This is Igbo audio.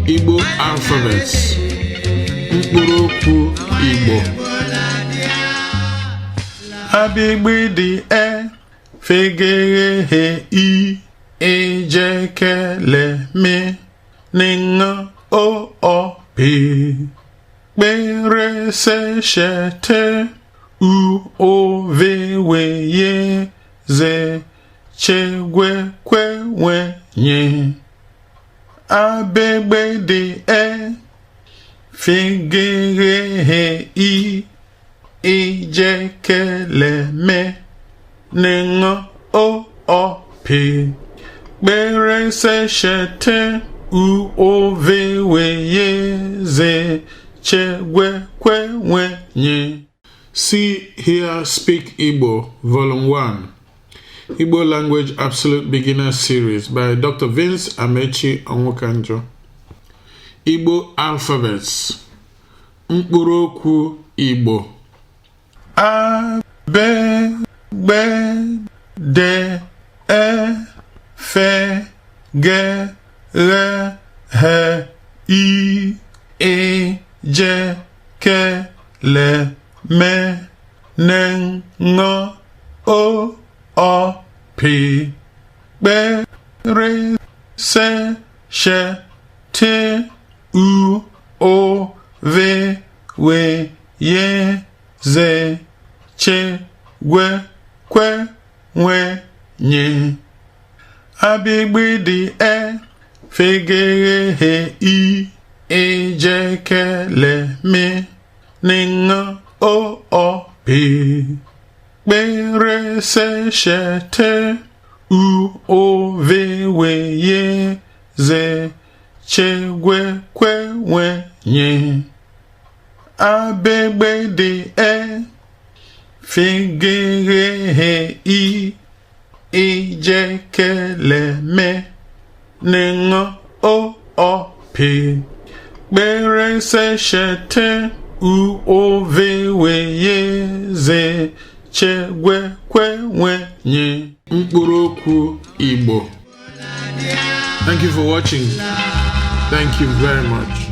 Igbo alphabets. Mkpụrụ Okwu Igbo. Abigbidi fegere I ejekele me ninga o pi kpere se shete u ove weye ze chegwe kwe nye. Abigbidi fegere I ejekele me ninga o pi kpere se shete u ove weye ze chegwe kwe nye. See, Hear, Speak Igbo, Volume 1, Igbo Language Absolute Beginner Series by Dr. Vince Amaechi Onwukanjo. Igbo Alphabets. Mkpụrụ Okwu Igbo. A, B, B, D, E, F, G, R, H, I, E, J, K, L, M, N, N, O, P, Q, R, S, Š, T, U, O, V, W, Y, Z, Ch, Gwe, Kwe, Nwe, Nye. Abigbidi fegere I ejekele me ninga o pi kpere se shete u ove weye ze chegwe kwe nye. Abigbidi fegere I ejekele me ninga o pi kpere se shete u ove weye ze chegwe kwe nye. Mkpụrụ Okwu Igbo. Thank you for watching. Thank you very much.